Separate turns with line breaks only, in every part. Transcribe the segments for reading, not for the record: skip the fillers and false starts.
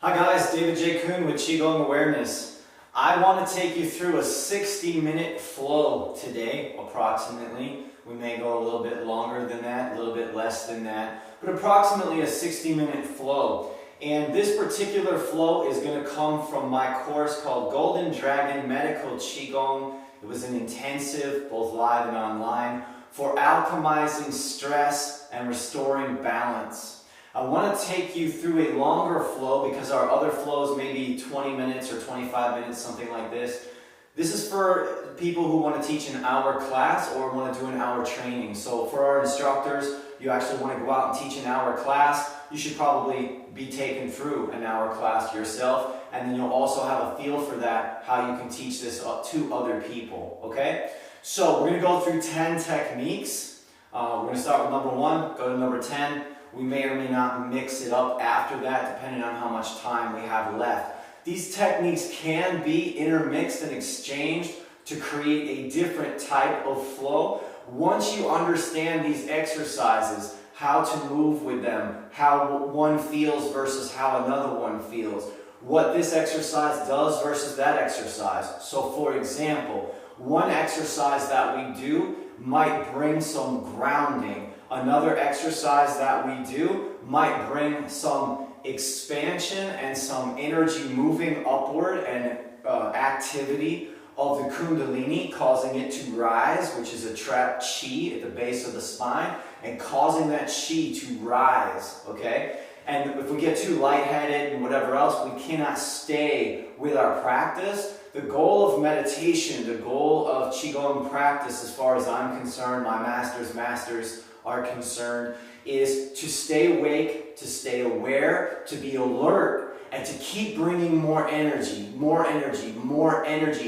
Hi guys, David J. Kuhn with Qigong Awareness. I want to take you through a 60-minute flow today, approximately. We may go a little bit longer than that, a little bit less than that, but approximately a 60-minute flow. And this particular flow is going to come from my course called Golden Dragon Medical Qigong. It was an intensive, both live and online, for alchemizing stress and restoring balance. I want to take you through a longer flow because our other flows may be 20 minutes or 25 minutes, something like this. This is for people who want to teach an hour class or want to do an hour training. So for our instructors, you actually want to go out and teach an hour class. You should probably be taken through an hour class yourself, and then you'll also have a feel for that, how you can teach this to other people, okay? So we're going to go through 10 techniques. We're going to start with number 1, go to number 10. We may or may not mix it up after that, depending on how much time we have left. These techniques can be intermixed and exchanged to create a different type of flow. Once you understand these exercises, how to move with them, how one feels versus how another one feels, what this exercise does versus that exercise. So for example, one exercise that we do might bring some grounding. Another exercise that we do might bring some expansion and some energy moving upward and activity of the Kundalini, causing it to rise, which is a trapped chi at the base of the spine, and causing that chi to rise, okay? And if we get too lightheaded and whatever else, we cannot stay with our practice. The goal of meditation, the goal of Qigong practice, as far as I'm concerned, my masters are concerned, is to stay awake, to stay aware, to be alert, and to keep bringing more energy,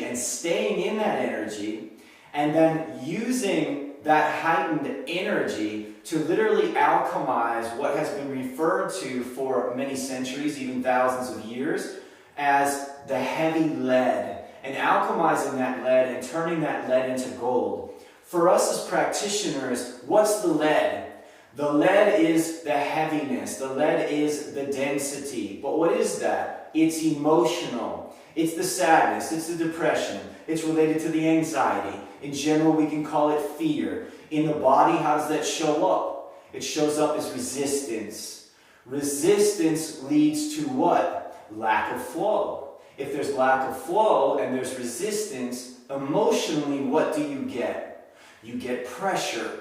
and staying in that energy, and then using that heightened energy to literally alchemize what has been referred to for many centuries, even thousands of years, as the heavy lead, and alchemizing that lead and turning that lead into gold. For us as practitioners, what's the lead? The lead is the heaviness. The lead is the density. But what is that? It's emotional. It's the sadness. It's the depression. It's related to the anxiety. In general, we can call it fear. In the body, how does that show up? It shows up as resistance. Resistance leads to what? Lack of flow. If there's lack of flow and there's resistance, emotionally, what do you get? You get pressure.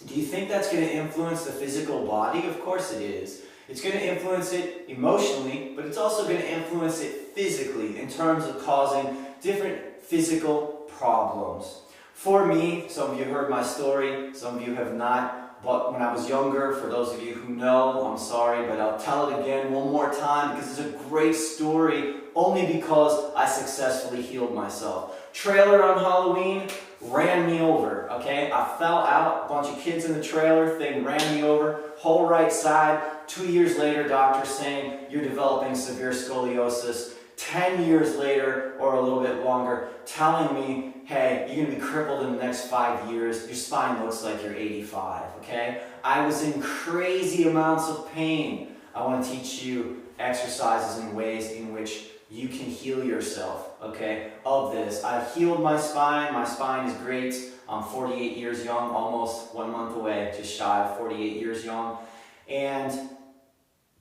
Do you think that's going to influence the physical body? Of course it is. It's going to influence it emotionally, but it's also going to influence it physically in terms of causing different physical problems. For me, some of you heard my story, some of you have not, but when I was younger, for those of you who know, I'm sorry, but I'll tell it again one more time because it's a great story only because I successfully healed myself. Trailer on Halloween ran me over, okay? I fell out, a bunch of kids in the trailer, thing ran me over, whole right side. 2 years later, doctor saying, you're developing severe scoliosis. 10 years later, or a little bit longer, telling me, hey, you're going to be crippled in the next 5 years. Your spine looks like you're 85, okay? I was in crazy amounts of pain. I want to teach you exercises and ways in which you can heal yourself, okay, of this. I healed my spine. My spine is great. I'm 48 years young, almost 1 month away, just shy of 48 years young. And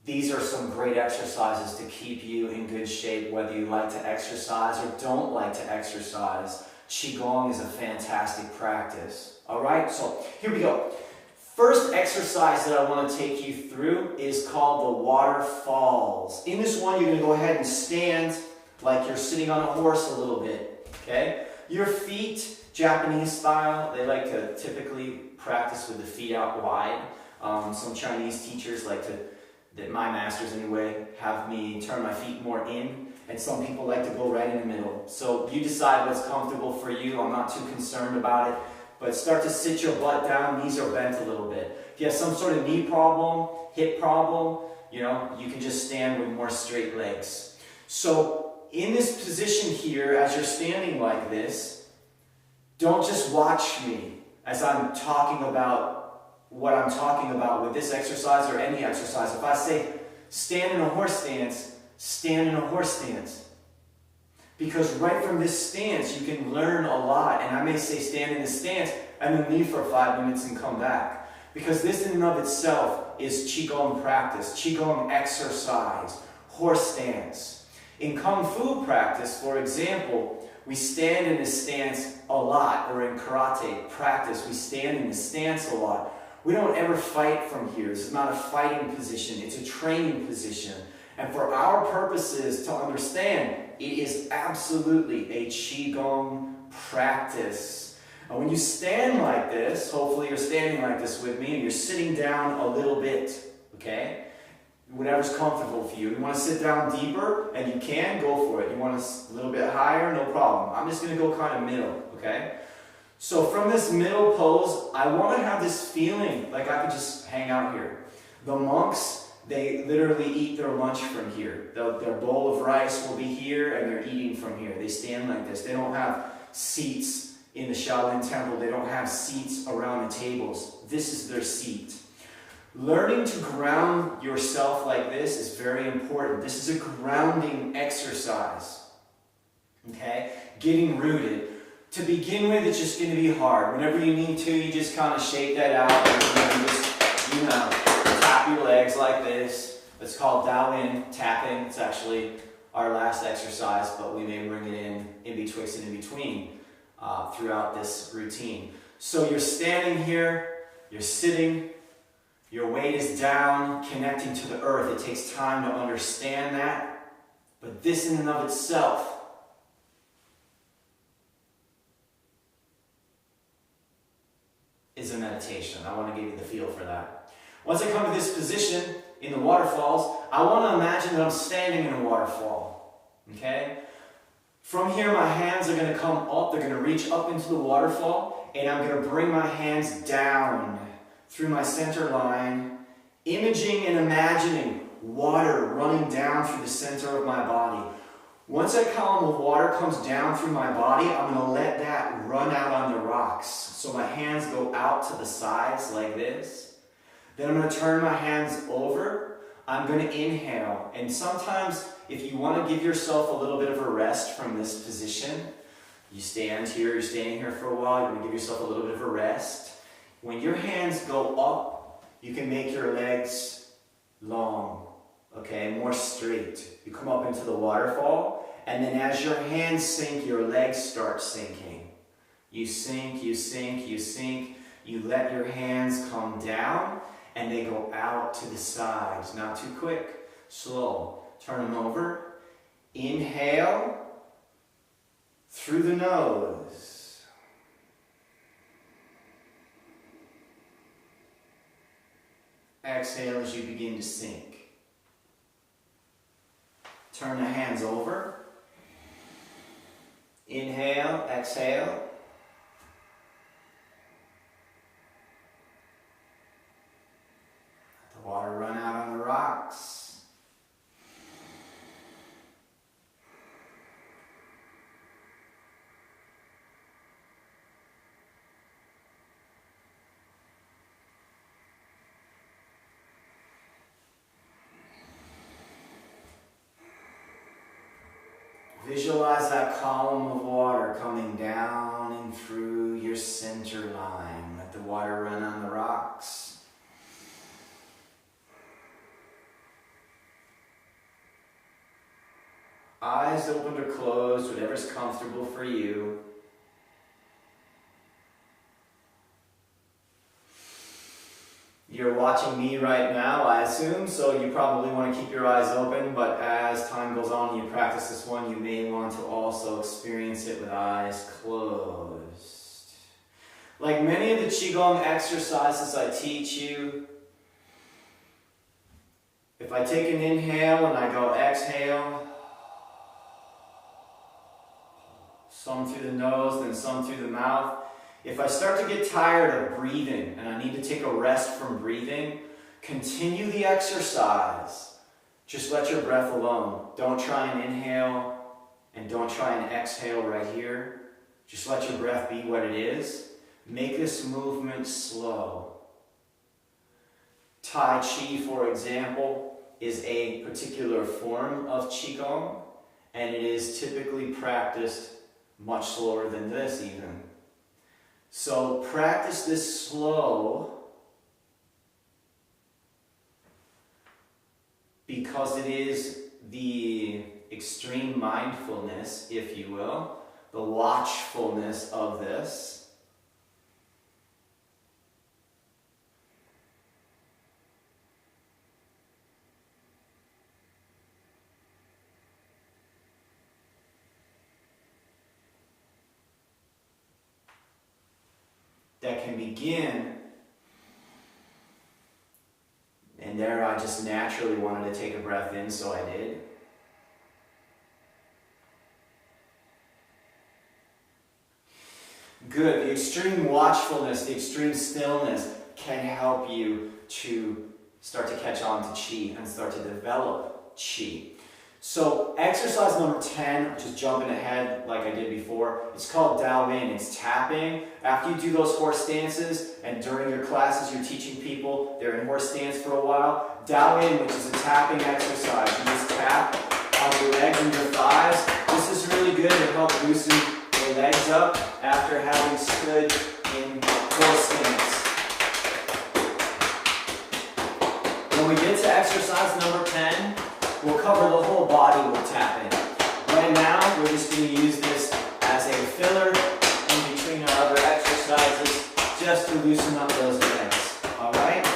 these are some great exercises to keep you in good shape, whether you like to exercise or don't like to exercise. Qigong is a fantastic practice. All right, so here we go. First exercise that I want to take you through is called the waterfalls. In this one, you're going to go ahead and stand like you're sitting on a horse a little bit, okay? Your feet, Japanese style, they like to typically practice with the feet out wide. Some Chinese teachers like to, my masters anyway, have me turn my feet more in, and some people like to go right in the middle. So you decide what's comfortable for you. I'm not too concerned about it. But start to sit your butt down, knees are bent a little bit. If you have some sort of knee problem, hip problem, you know, you can just stand with more straight legs. So in this position here, as you're standing like this, don't just watch me as I'm talking about what I'm talking about with this exercise or any exercise. If I say, stand in a horse stance, stand in a horse stance. Because right from this stance, you can learn a lot. And I may say stand in this stance and then leave for 5 minutes and come back. Because this in and of itself is Qigong practice, Qigong exercise, horse stance. In Kung Fu practice, for example, we stand in this stance a lot, or in karate practice, we stand in this stance a lot. We don't ever fight from here. This is not a fighting position, it's a training position. And for our purposes to understand, it is absolutely a Qigong practice. And when you stand like this, hopefully you're standing like this with me, and you're sitting down a little bit, okay? Whatever's comfortable for you. You want to sit down deeper, and you can, go for it. You want a little bit higher, no problem. I'm just going to go kind of middle, okay? So from this middle pose, I want to have this feeling like I could just hang out here. The monks, they literally eat their lunch from here. Their bowl of rice will be here, and they're eating from here. They stand like this. They don't have seats in the Shaolin temple. They don't have seats around the tables. This is their seat. Learning to ground yourself like this is very important. This is a grounding exercise. Okay? Getting rooted. To begin with, it's just going to be hard. Whenever you need to, you just kind of shake that out. And you just, tap your legs like this. It's called Dao In, tapping. It's actually our last exercise, but we may bring it in betwixt and in between throughout this routine. So you're standing here, you're sitting, your weight is down, connecting to the earth. It takes time to understand that, but this in and of itself is a meditation. I want to give you the feel for that. Once I come to this position in the waterfalls, I want to imagine that I'm standing in a waterfall. Okay? From here, my hands are going to come up. They're going to reach up into the waterfall, and I'm going to bring my hands down through my center line, imaging and imagining water running down through the center of my body. Once that column of water comes down through my body, I'm going to let that run out on the rocks. So my hands go out to the sides like this. Then I'm going to turn my hands over. I'm going to inhale. And sometimes, if you want to give yourself a little bit of a rest from this position, you stand here, you're standing here for a while, you're going to give yourself a little bit of a rest. When your hands go up, you can make your legs long, okay, more straight. You come up into the waterfall, and then as your hands sink, your legs start sinking. You sink, you sink, you sink. You let your hands come down, and they go out to the sides. Not too quick, slow. Turn them over. Inhale through the nose. Exhale as you begin to sink. Turn the hands over. Inhale, exhale. Let the water run out on the rocks. Visualize that column of water coming down and through your center line. Let the water run on the rocks. Eyes open or closed, whatever's comfortable for you. You're watching me right now, I assume, so you probably want to keep your eyes open, but as time goes on and you practice this one, you may want to also experience it with eyes closed. Like many of the Qigong exercises I teach you, if I take an inhale and I go exhale, some through the nose, then some through the mouth. If I start to get tired of breathing and I need to take a rest from breathing, continue the exercise. Just let your breath alone. Don't try and inhale and don't try and exhale right here. Just let your breath be what it is. Make this movement slow. Tai Chi, for example, is a particular form of Qigong, and it is typically practiced much slower than this even. So practice this slow because it is the extreme mindfulness, if you will, the watchfulness of this. That can begin, and there I just naturally wanted to take a breath in, so I did. Good. The extreme watchfulness, the extreme stillness can help you to start to catch on to Qi and start to develop Qi. So exercise number 10, just jumping ahead like I did before, it's called Dao In. It's tapping. After you do those horse stances, and during your classes you're teaching people, they're in horse stance for a while, Dao In, which is a tapping exercise. You just tap on your legs and your thighs. This is really good to help loosen your legs up after having stood in horse stance. When we get to exercise number 10, we'll cover the whole body with tapping. Right now, we're just going to use this as a filler in between our other exercises, just to loosen up those legs. Alright?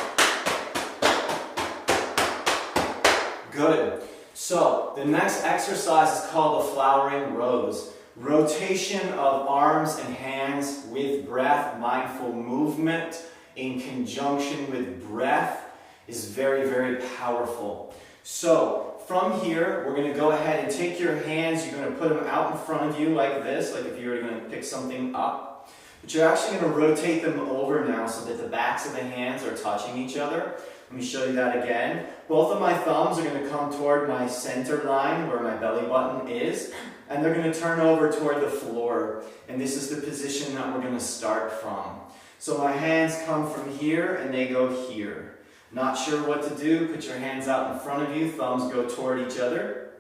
Good. So, the next exercise is called the flowering rose. Rotation of arms and hands with breath, mindful movement in conjunction with breath is very, very powerful. So, from here, we're going to go ahead and take your hands, you're going to put them out in front of you like this, like if you were going to pick something up. But you're actually going to rotate them over now so that the backs of the hands are touching each other. Let me show you that again. Both of my thumbs are going to come toward my center line where my belly button is, and they're going to turn over toward the floor. And this is the position that we're going to start from. So my hands come from here and they go here. Not sure what to do, put your hands out in front of you, thumbs go toward each other,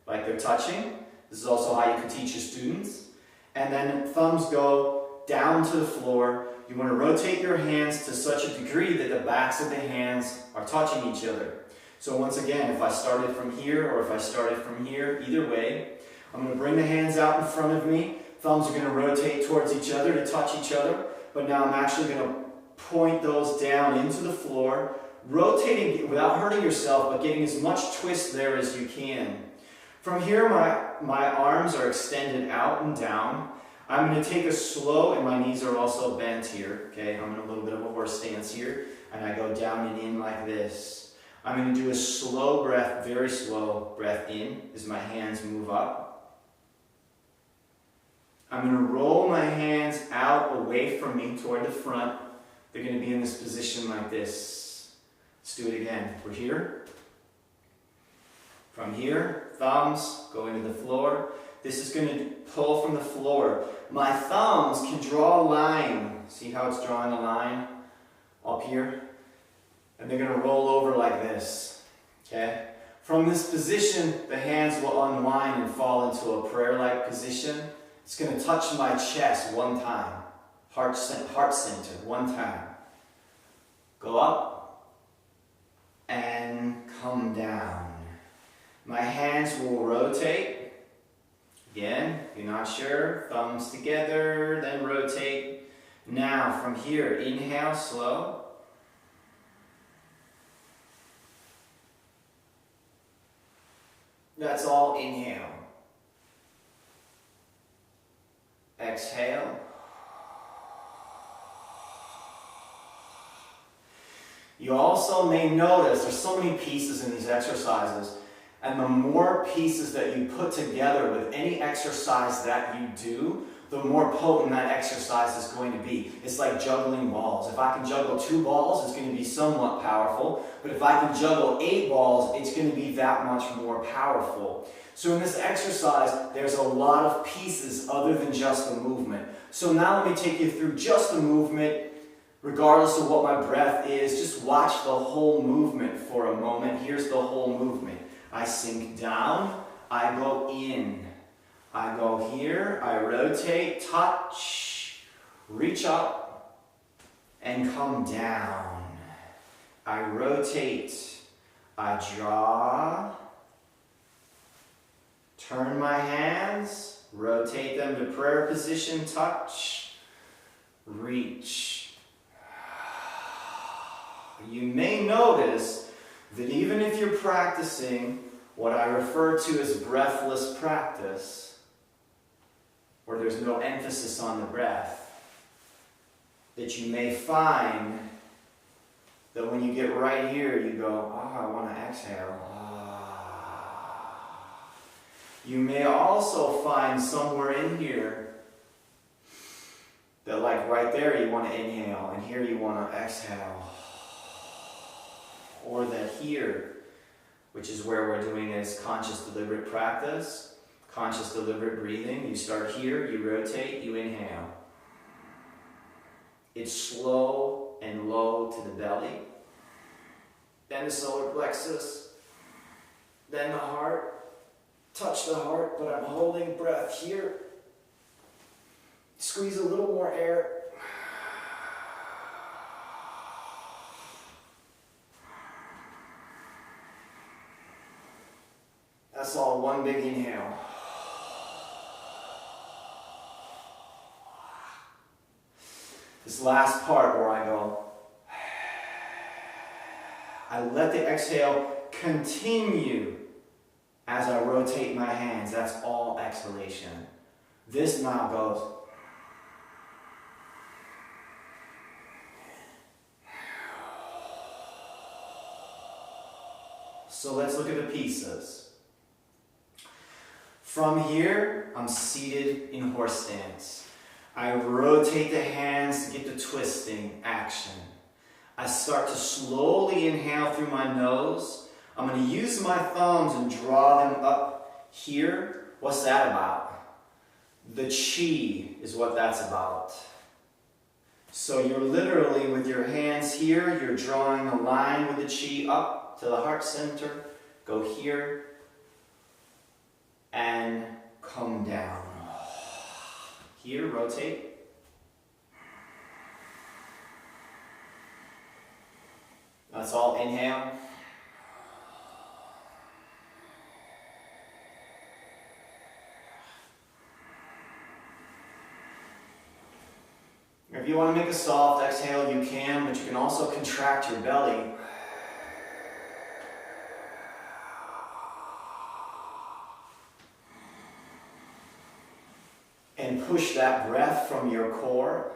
like they're touching. This is also how you can teach your students. And then thumbs go down to the floor. You want to rotate your hands to such a degree that the backs of the hands are touching each other. So once again, if I started from here or if I started from here, either way, I'm going to bring the hands out in front of me. Thumbs are going to rotate towards each other to touch each other. But now I'm actually going to point those down into the floor, rotating without hurting yourself, but getting as much twist there as you can. From here, my arms are extended out and down. I'm going to take a slow, and my knees are also bent here. Okay, I'm in a little bit of a horse stance here, and I go down and in like this. I'm going to do a slow breath, very slow breath in as my hands move up. I'm going to roll my hands out away from me toward the front. They're going to be in this position like this. Let's do it again. We're here. From here, thumbs go into the floor. This is going to pull from the floor. My thumbs can draw a line. See how it's drawing a line up here? And they're going to roll over like this. Okay? From this position, the hands will unwind and fall into a prayer-like position. It's going to touch my chest one time. Heart center, one time. Go up. And come down. My hands will rotate. Again, if you're not sure, thumbs together, then rotate. Now, from here, inhale, slow. That's all inhale. Exhale. You also may notice there's so many pieces in these exercises, and the more pieces that you put together with any exercise that you do, the more potent that exercise is going to be. It's like juggling balls. If I can juggle 2 balls, it's going to be somewhat powerful, but if I can juggle 8 balls, it's going to be that much more powerful. So in this exercise, there's a lot of pieces other than just the movement. So now let me take you through just the movement Regardless of what my breath is, just watch the whole movement for a moment. Here's the whole movement. I sink down, I go in. I go here, I rotate, touch, reach up, and come down. I rotate, I draw, turn my hands, rotate them to prayer position, touch, reach. You may notice that even if you're practicing what I refer to as breathless practice, where there's no emphasis on the breath, that you may find that when you get right here, you go, oh, I want to exhale. You may also find somewhere in here that, like right there, you want to inhale, and here you want to exhale. Or that here, which is where we're doing is conscious deliberate practice, conscious deliberate breathing. You start here, you rotate, you inhale. It's slow and low to the belly, then the solar plexus, then the heart. Touch the heart, but I'm holding breath here. Squeeze a little more air. That's all one big inhale. This last part where I go, I let the exhale continue as I rotate my hands. That's all exhalation. This now goes. So let's look at the pieces. From here, I'm seated in horse stance. I rotate the hands to get the twisting action. I start to slowly inhale through my nose. I'm going to use my thumbs and draw them up here. What's that about? The chi is what that's about. So you're literally, with your hands here, you're drawing a line with the chi up to the heart center. Go here and come down. Here, rotate. That's all inhale. If you want to make a soft exhale, you can, but you can also contract your belly. And push that breath from your core.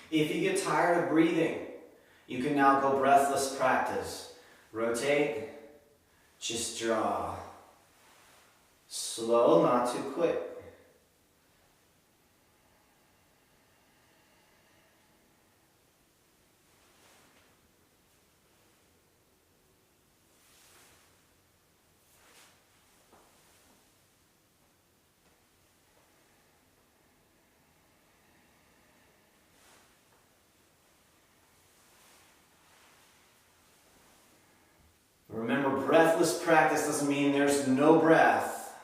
If you get tired of breathing, you can now go breathless practice. Rotate, just draw. Slow, not too quick. Remember, breathless practice doesn't mean there's no breath.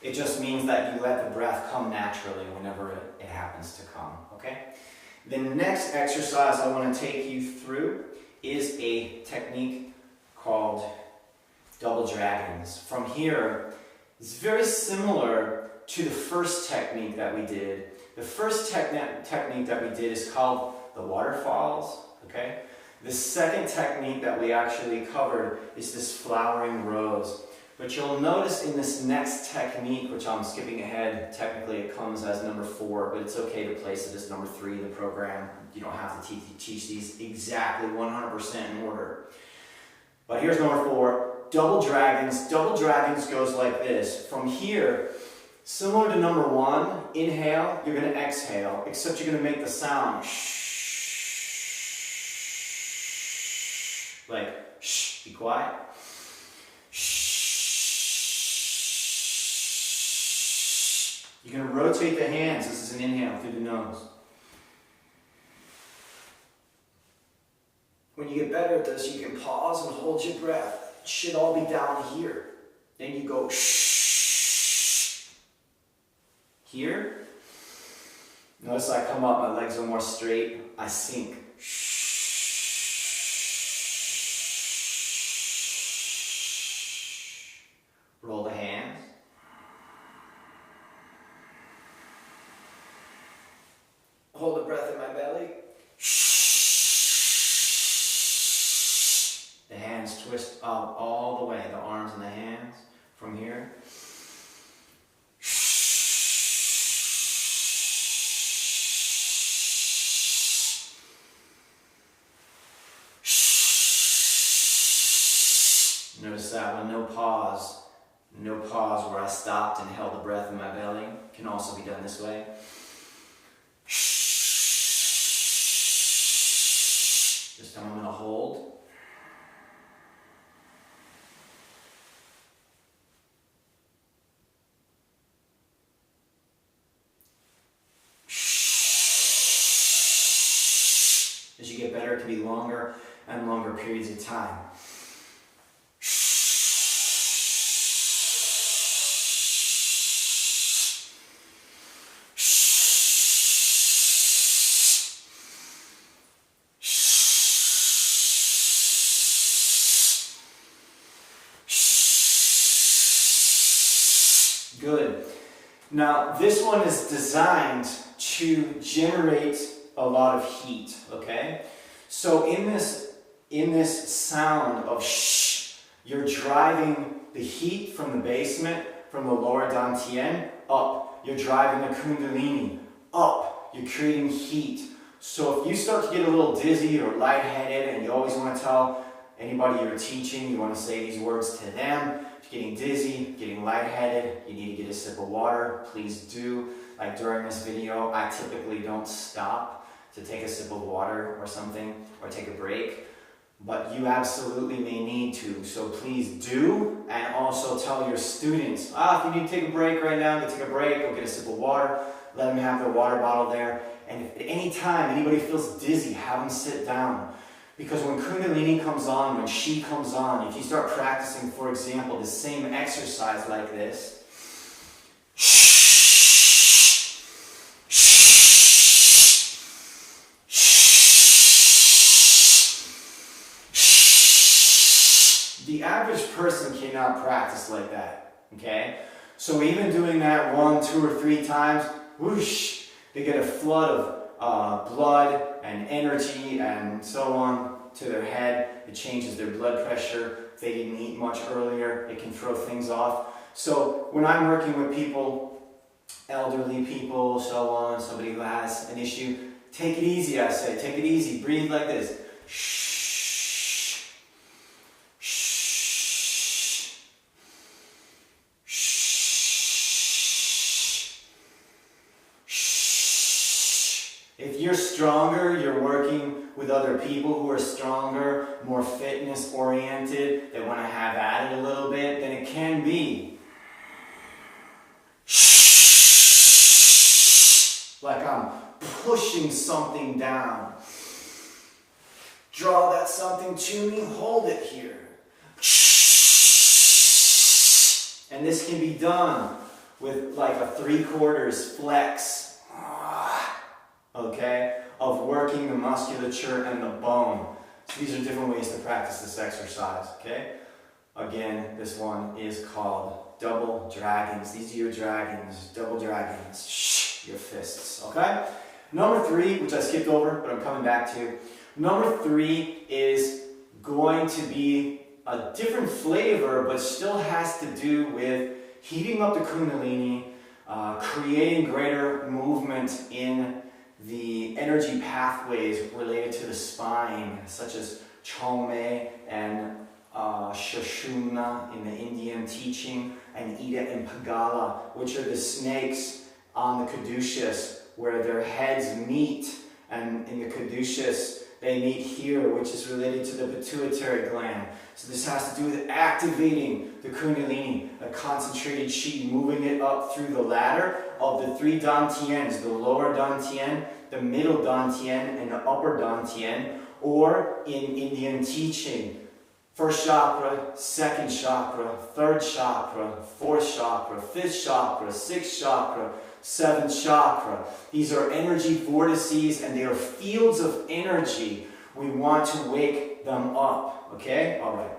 It just means that you let the breath come naturally whenever it happens to come, okay? The next exercise I want to take you through is a technique called double dragons. From here, it's very similar to the first technique that we did. The first technique that we did is called the waterfalls, okay? The second technique that we actually covered is this flowering rose. But you'll notice in this next technique, which I'm skipping ahead, technically it comes as number 4, but it's okay to place it as number 3 in the program. You don't have to teach these exactly 100% in order. But here's number 4, double dragons. Double dragons goes like this. From here, similar to number 1, inhale, you're going to exhale, except you're going to make the sound shh, like shh, be quiet. You're going to rotate the hands. This is an inhale through the nose. When you get better at this, you can pause and hold your breath. It should all be down here. Then you go shh. Here. Notice I come up, my legs are more straight. I sink. Shh. Roll the hands. Hold the breath in my belly. The hands twist up all the way, the arms and the hands from here. Notice that one, no pause. No pause where I stopped and held the breath in my belly. Can also be done this way. This time I'm going to hold. As you get better, it can be longer and longer periods of time. Good. Now, this one is designed to generate a lot of heat, okay? So in this sound of shh, you're driving the heat from the basement, from the lower dantian, up. You're driving the kundalini up. You're creating heat. So if you start to get a little dizzy or lightheaded, and you always want to tell anybody you're teaching, you want to say these words to them, if you're getting dizzy, getting lightheaded, you need to get a sip of water, please do. Like during this video, I typically don't stop to take a sip of water or something, or take a break, but you absolutely may need to, so please do. And also tell your students, if you need to take a break right now, go take a break, go get a sip of water, let them have their water bottle there. And if at any time anybody feels dizzy, have them sit down. Because when Kundalini comes on, when Shi comes on, if you start practicing, for example, the same exercise like this, the average person cannot practice like that, okay? So even doing that 1, 2, or 3 times, whoosh, they get a flood of blood and energy and so on to their head. It changes their blood pressure. If they didn't eat much earlier, it can throw things off. So when I'm working with people, elderly people, so on, somebody who has an issue, take it easy, I say. Take it easy. Breathe like this. Shh. Shh. Shh. If you're stronger, you're working with other people who are stronger, more fitness oriented, they want to have at it a little bit, then it can be like I'm pushing something down. Draw that something to me, hold it here. And this can be done with like a 3/4 flex, okay, of working the musculature and the bone. So these are different ways to practice this exercise, okay? Again, this one is called double dragons. These are your dragons, double dragons. Shh, your fists, okay? Number 3, which I skipped over, but I'm coming back to. Number 3 is going to be a different flavor, but still has to do with heating up the Kundalini, creating greater movement in the energy pathways related to the spine, such as Chome and Sushumna in the Indian teaching, and Ida and Pingala, which are the snakes on the caduceus, where their heads meet, and in the caduceus they meet here, which is related to the pituitary gland. So this has to do with activating the Kundalini, a concentrated chi, moving it up through the ladder of the 3 dantians, the lower dantian, the middle dantian, and the upper dantian, or in Indian teaching, 1st chakra, 2nd chakra, 3rd chakra, 4th chakra, 5th chakra, 6th chakra, 7th chakra. These are energy vortices, and they are fields of energy. We want to wake them up, okay? All right.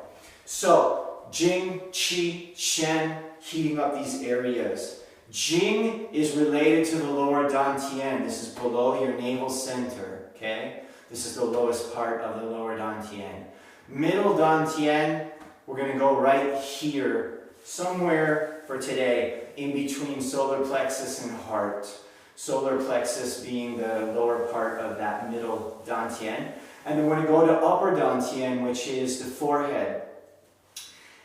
So, Jing, Qi, Shen, heating up these areas. Jing is related to the lower dantian. This is below your navel center, okay? This is the lowest part of the lower dantian. Middle dantian, we're going to go right here, somewhere for today, in between solar plexus and heart. Solar plexus being the lower part of that middle dantian. And then we're going to go to upper dantian, which is the forehead.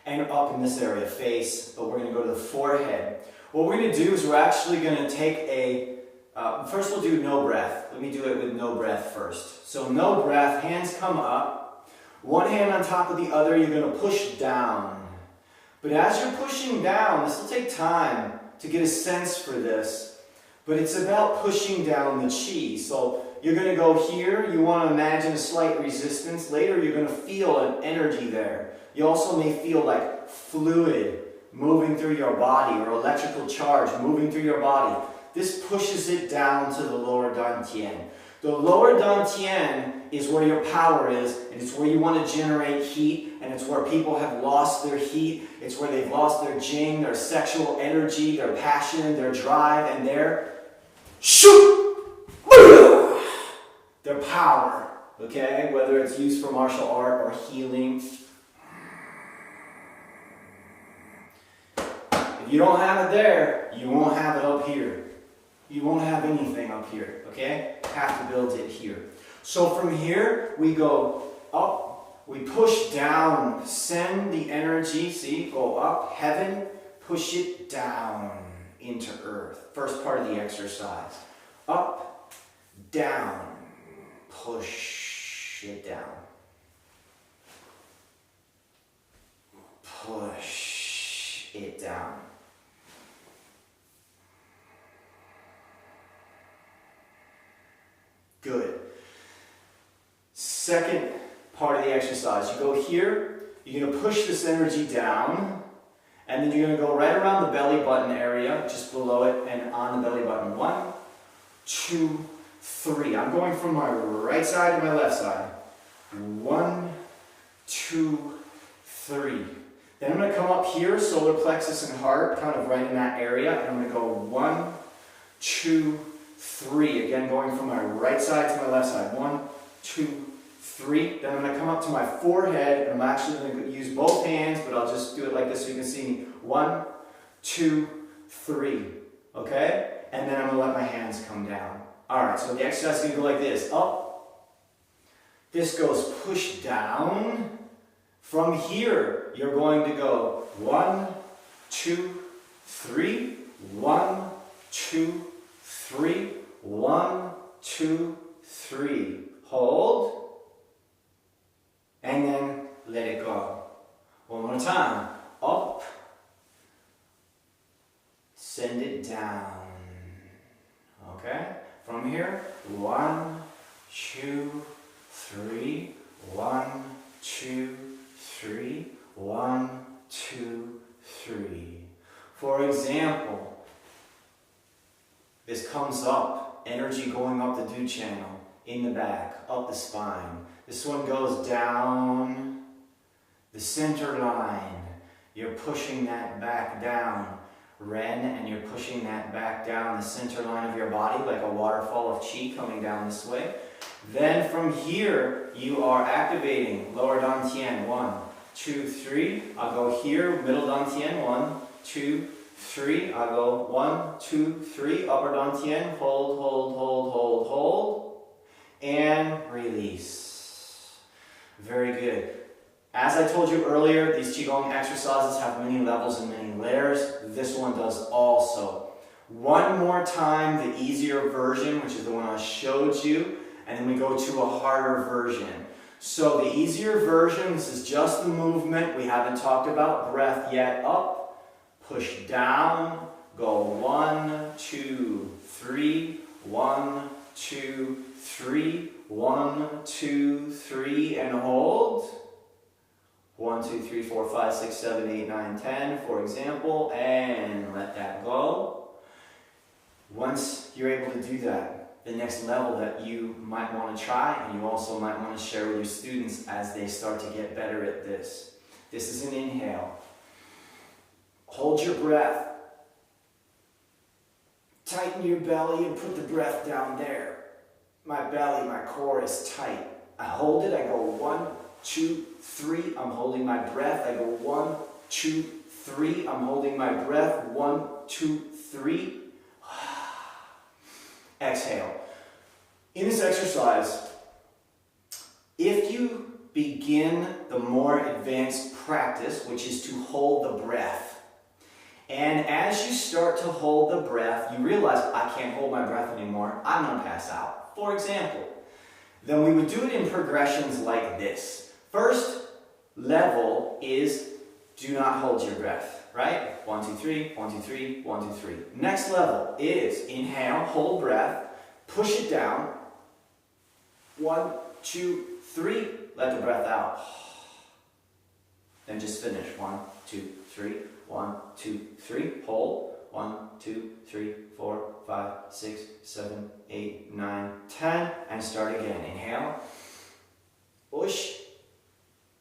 And up in this area, face, but we're going to go to the forehead. What we're going to do is we're actually going to take a, first we'll do no breath. Let me do it with no breath first. So no breath, hands come up. One hand on top of the other, you're going to push down. But as you're pushing down, this will take time to get a sense for this, but it's about pushing down the chi. So you're going to go here, you want to imagine a slight resistance. Later you're going to feel an energy there. You also may feel like fluid moving through your body, or electrical charge moving through your body. This pushes it down to the lower dantian. The lower dantian is where your power is, and it's where you want to generate heat, and it's where people have lost their heat. It's where they've lost their jing, their sexual energy, their passion, their drive, and their their power, okay? Whether it's used for martial art or healing. If you don't have it there, you won't have it up here. You won't have anything up here, okay? Have to build it here. So from here, we go up, we push down, send the energy, see, go up, heaven, push it down into earth. First part of the exercise. Up, down, push it down. Push it down. Good. Second part of the exercise, you go here, you're going to push this energy down, and then you're going to go right around the belly button area, just below it and on the belly button. 1, 2, 3. I'm going from my right side to my left side. 1, 2, 3. Then I'm going to come up here, solar plexus and heart, kind of right in that area, and I'm going to go 1, 2, 3. Again, going from my right side to my left side. 1, 2, 3. Then I'm going to come up to my forehead, and I'm actually going to use both hands, but I'll just do it like this so you can see me. 1, 2, 3. Okay? And then I'm going to let my hands come down. Alright, so the exercise is going to go like this. Up. This goes push down. From here, you're going to go 1, 2, 3. 1, 2, 3. 1, 2, 3. Hold. And then let it go. One more time. Up. Send it down. Okay? From here, 1, 2, 3. 1, 2, 3. 1, 2, 3. For example, this comes up, energy going up the Du channel, in the back, up the spine. This one goes down, The center line, you're pushing that back down. Ren, and you're pushing that back down the center line of your body like a waterfall of chi coming down this way. Then from here, you are activating lower dantian. 1, 2, 3. I'll go here, middle dantian. 1, 2, 3. I'll go 1, 2, 3. Upper dantian. Hold, hold, hold, hold, hold. And release. Very good. As I told you earlier, these Qigong exercises have many levels and many layers. This one does also. One more time, the easier version, which is the one I showed you, and then we go to a harder version. So the easier version, this is just the movement. We haven't talked about breath yet. Up, push down, go 1, 2, 3, 1, 2, 3, 1, 2, 3, and hold. 1, 2, 3, 4, 5, 6, 7, 8, 9, 10, for example, and let that go. Once you're able to do that, the next level that you might want to try, and you also might want to share with your students as they start to get better at this. This is an inhale. Hold your breath. Tighten your belly and put the breath down there. My belly, my core is tight. I hold it, I go 1, 2, 3, I'm holding my breath. I go 1, 2, 3, I'm holding my breath. 1, 2, 3. Exhale. In this exercise, if you begin the more advanced practice, which is to hold the breath, and as you start to hold the breath, you realize, I can't hold my breath anymore, I'm going to pass out, for example, then we would do it in progressions like this. First level is do not hold your breath, right? 1, 2, 3, 1, 2, 3, 1, 2, 3. Next level is inhale, hold breath, push it down. 1, 2, 3, let the breath out. Then just finish. 1, 2, 3, 1, 2, 3, hold. 1, 2, 3, 4, 5, 6, 7, 8, 9, 10, and start again. Inhale, push,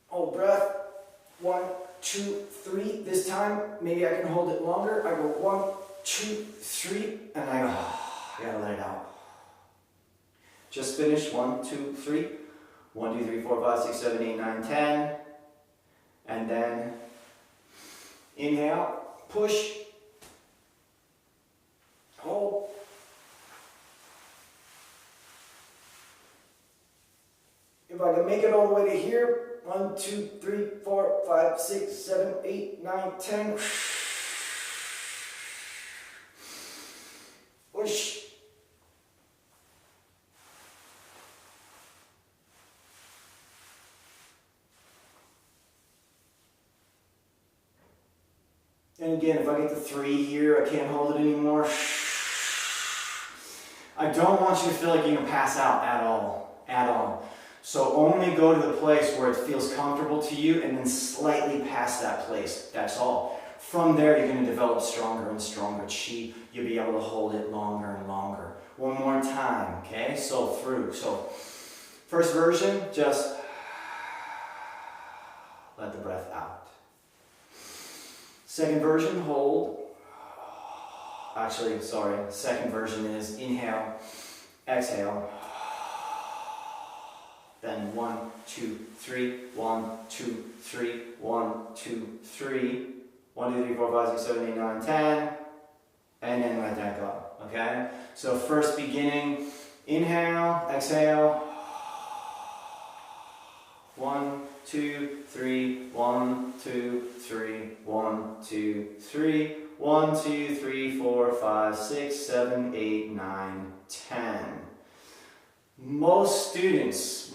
hold breath. 1, 2, 3. This time, maybe I can hold it longer. I go 1, 2, 3, and I go, I gotta let it out. Just finish. 1, 2, 3. 1, 2, 3, 4, 5, 6, 7, 8, 9, 10. And then inhale, push, hold. If I can make it all the way to here, 1, 2, 3, 4, 5, 6, 7, 8, 9, 10. Push. And again, if I get to 3 here, I can't hold it anymore. I don't want you to feel like you can pass out at all. At all. So only go to the place where it feels comfortable to you and then slightly past that place. That's all. From there, you're going to develop stronger and stronger chi. You'll be able to hold it longer and longer. One more time, okay? So through. So first version, just let the breath out. Second version, hold. Actually, sorry. Second version is inhale, exhale. Then 1, 2, 3, 1, 2, 3, 1, 2, 3, 1, 2, 3, 4, 5, 6, 7, 8, 9, 10, and then let that go. Okay? So first beginning, inhale, exhale. 1, 2, 3, 1, 2, 3, 1, 2, 3, 1, 2, 3, 4, 5, 6, 7, 8, 9, 10. Most students,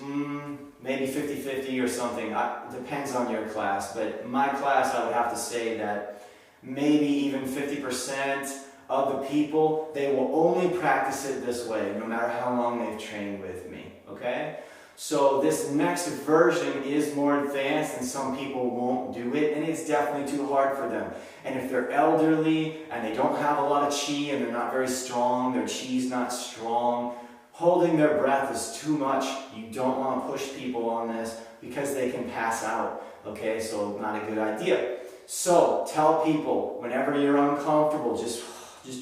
maybe 50-50 or something, depends on your class, but my class I would have to say that maybe even 50% of the people, they will only practice it this way, no matter how long they've trained with me, okay? So this next version is more advanced and some people won't do it, and it's definitely too hard for them. And if they're elderly and they don't have a lot of chi and they're not very strong, their chi's not strong, holding their breath is too much. You don't want to push people on this because they can pass out. Okay, so not a good idea. So tell people whenever you're uncomfortable, just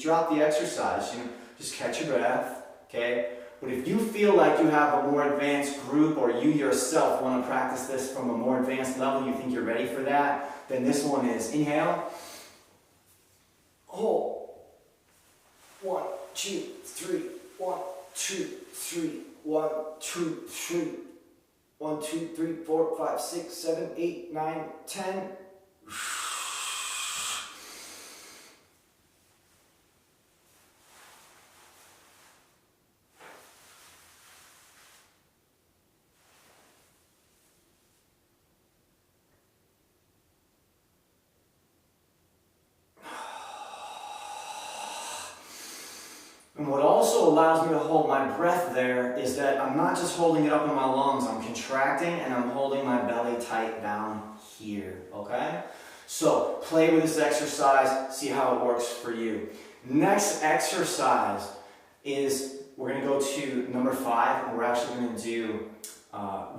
drop the exercise. You know, just catch your breath. Okay. But if you feel like you have a more advanced group, or you yourself want to practice this from a more advanced level, you think you're ready for that, then this one is inhale, hold, 1, 2, 3, 1, 2, 3, 1, 2, 3, 1, 2, 3, 4, 5, 6, 7, 8, 9, 10. And what also allows me to hold my breath there is that I'm not just holding it up in my lungs, I'm contracting and I'm holding my belly tight down here, okay? So play with this exercise, see how it works for you. Next exercise is, we're going to go to number 5, and we're actually going to do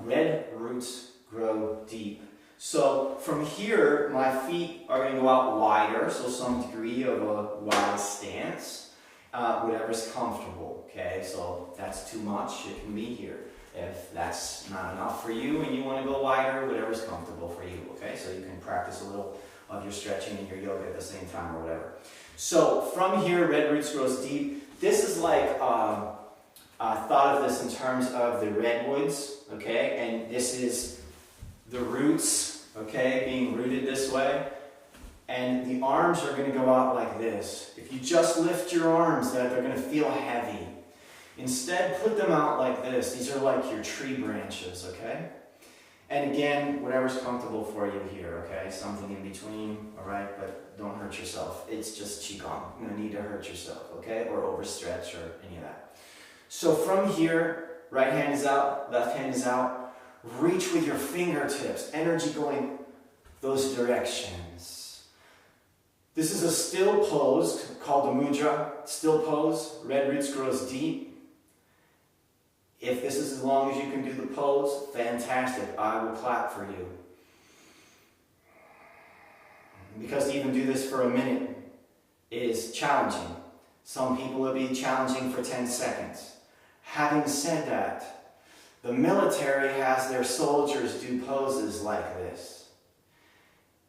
red roots grow deep. So from here, my feet are going to go out wider, so some degree of a wide stance. Whatever's comfortable, okay? So if that's too much, it can be here. If that's not enough for you and you want to go wider, whatever's comfortable for you, okay? So you can practice a little of your stretching and your yoga at the same time or whatever. So from here, red roots grows deep. This is like, I thought of this in terms of the redwoods, okay? And this is the roots, okay, being rooted this way. And the arms are going to go out like this. If you just lift your arms, they're going to feel heavy. Instead, put them out like this. These are like your tree branches, okay? And again, whatever's comfortable for you here, okay? Something in between, all right? But don't hurt yourself. It's just Qigong. No need to hurt yourself, okay? Or overstretch or any of that. So from here, right hand is out, left hand is out. Reach with your fingertips. Energy going those directions. This is a still pose called the mudra. Still pose, red roots grows deep. If this is as long as you can do the pose, fantastic. I will clap for you. Because to even do this for a minute is challenging. Some people will be challenging for 10 seconds. Having said that, the military has their soldiers do poses like this.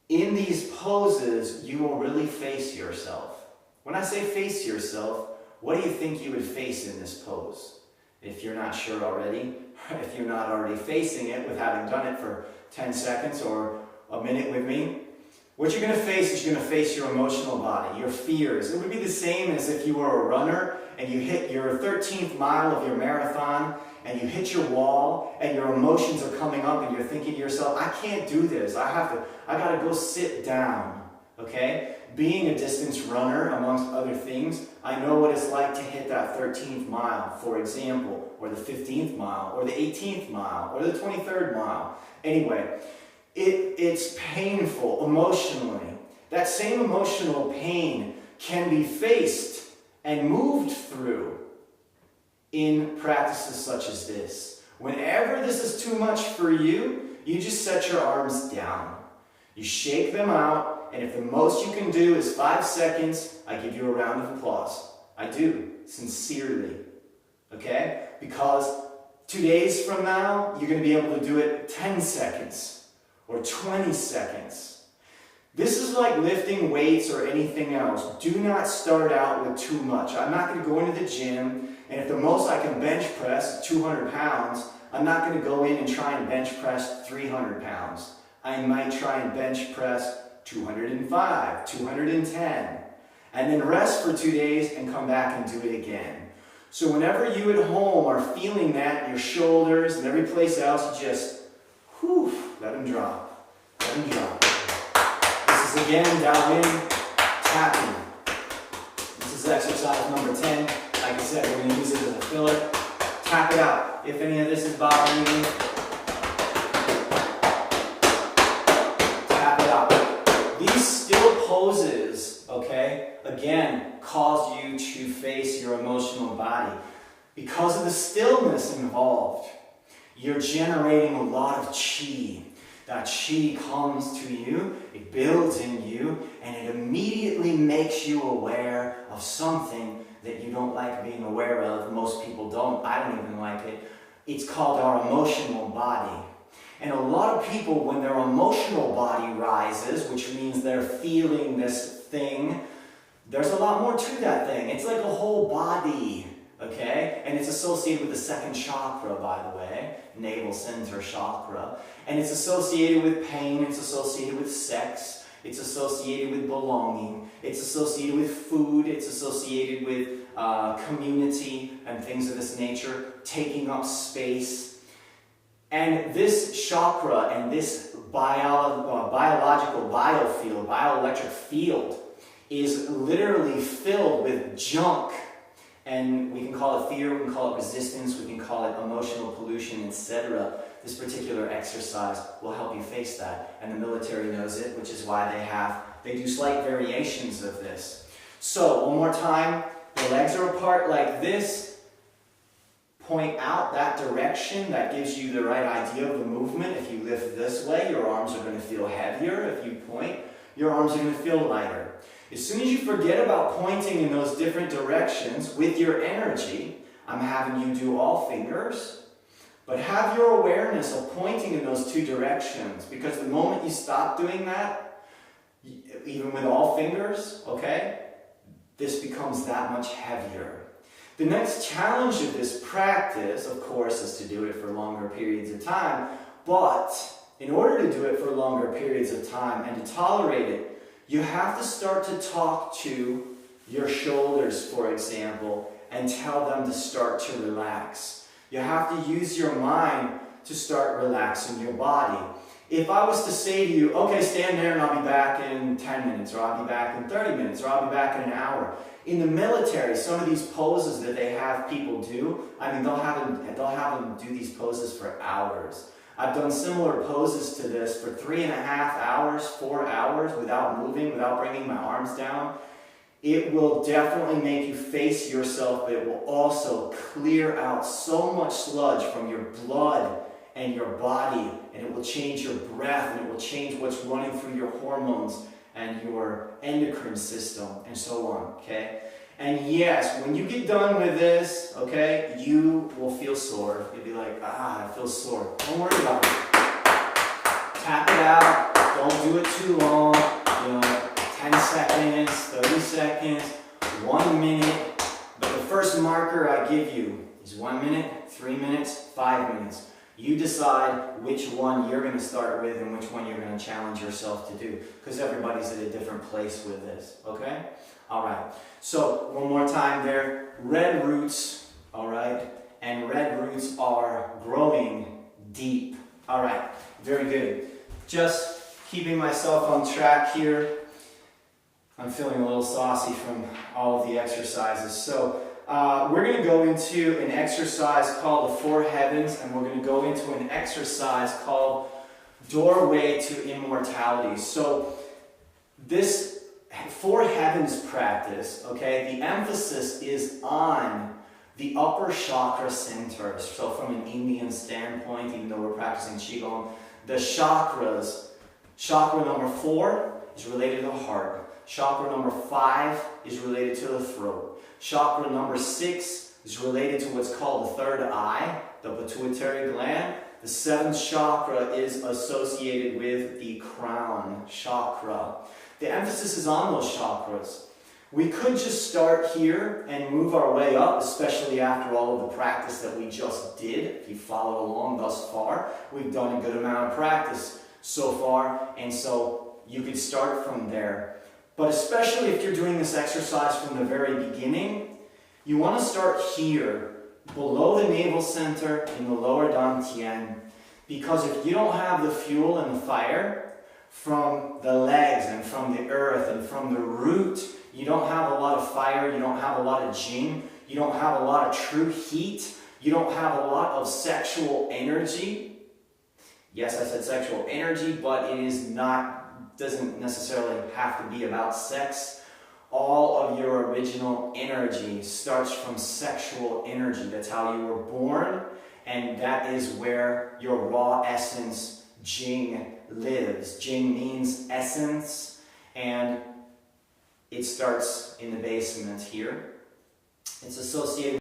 In these poses, you will really face yourself. When I say face yourself, what do you think you would face in this pose? If you're not sure already, if you're not already facing it with having done it for 10 seconds or a minute with me, what you're going to face is you're going to face your emotional body, your fears. It would be the same as if you were a runner and you hit your 13th mile of your marathon and you hit your wall and your emotions are coming up and you're thinking to yourself, I can't do this. I gotta go sit down, okay? Being a distance runner, amongst other things, I know what it's like to hit that 13th mile, for example, or the 15th mile, or the 18th mile, or the 23rd mile. Anyway, it's painful emotionally. That same emotional pain can be faced and moved through in practices such as this. Whenever this is too much for you, you just set your arms down. You shake them out, and if the most you can do is 5 seconds, I give you a round of applause. I do, sincerely. Okay? Because 2 days from now, you're going to be able to do it 10 seconds or 20 seconds. This is like lifting weights or anything else. Do not start out with too much. I'm not going to go into the gym, and if the most I can bench press is 200 pounds, I'm not going to go in and try and bench press 300 pounds. I might try and bench press 205, 210, and then rest for 2 days and come back and do it again. So whenever you at home are feeling that in your shoulders and every place else, you just, let them drop. Let them drop. This is again, Daoyin, tapping. This is exercise number 10. Like I said, we're going to use it as a filler. Tap it out. If any of this is bothering you, tap it out. These still poses, okay, again, cause you to face your emotional body. Because of the stillness involved, you're generating a lot of chi. That chi comes to you, it builds in you, and it immediately makes you aware of something that you don't like being aware of. Most people don't. I don't even like it. It's called our emotional body. And a lot of people, when their emotional body rises, which means they're feeling this thing, there's a lot more to that thing. It's like a whole body, okay? And it's associated with the second chakra, by the way, navel center chakra. And it's associated with pain, it's associated with sex, it's associated with belonging, it's associated with food, it's associated with community and things of this nature, taking up space. And this chakra and this biological biofield, bioelectric field, is literally filled with junk. And we can call it fear, we can call it resistance, we can call it emotional pollution, etc. This particular exercise will help you face that. And the military knows it, which is why they do slight variations of this. So, one more time, the legs are apart like this. Point out that direction. That gives you the right idea of the movement. If you lift this way, your arms are going to feel heavier. If you point, your arms are going to feel lighter. As soon as you forget about pointing in those different directions with your energy, I'm having you do all fingers, but have your awareness of pointing in those two directions, because the moment you stop doing that, even with all fingers, okay, this becomes that much heavier. The next challenge of this practice, of course, is to do it for longer periods of time, but in order to do it for longer periods of time and to tolerate it, you have to start to talk to your shoulders, for example, and tell them to start to relax. You have to use your mind to start relaxing your body. If I was to say to you, okay, stand there and I'll be back in 10 minutes, or I'll be back in 30 minutes, or I'll be back in an hour. In the military, some of these poses that they have people do, I mean, they'll have them do these poses for hours. I've done similar poses to this for 3.5 hours, 4 hours without moving, without bringing my arms down. It will definitely make you face yourself, but it will also clear out so much sludge from your blood and your body, and it will change your breath, and it will change what's running through your hormones and your endocrine system, and so on, okay? And yes, when you get done with this, okay, you will feel sore. You'll be like, I feel sore. Don't worry about it. Tap it out. Don't do it too long. 10 seconds, 30 seconds, 1 minute. But the first marker I give you is 1 minute, 3 minutes, 5 minutes. You decide which one you're going to start with and which one you're going to challenge yourself to do, because everybody's at a different place with this, okay? All right, so one more time there, red roots, all right, and red roots are growing deep. All right, very good. Just keeping myself on track here. I'm feeling a little saucy from all of the exercises. So we're going to go into an exercise called the Four Heavens, and we're going to go into an exercise called Doorway to Immortality. So this Four Heavens practice, okay, the emphasis is on the upper chakra centers. So from an Indian standpoint, even though we're practicing Qigong, the chakras, chakra number 4 is related to the heart. Chakra number 5 is related to the throat. Chakra number 6 is related to what's called the third eye, the pituitary gland. The 7th chakra is associated with the crown chakra. The emphasis is on those chakras. We could just start here and move our way up, especially after all of the practice that we just did. If you followed along thus far, we've done a good amount of practice so far, and so you could start from there. But especially if you're doing this exercise from the very beginning, you want to start here, below the navel center in the lower dantian, because if you don't have the fuel and the fire from the legs and from the earth and from the root, you don't have a lot of fire, you don't have a lot of jing, you don't have a lot of true heat, you don't have a lot of sexual energy. Yes, I said sexual energy, but it is not, doesn't necessarily have to be about sex. All of your original energy starts from sexual energy. That's how you were born, and that is where your raw essence Jing lives. Jing means essence, and it starts in the basement here. It's associated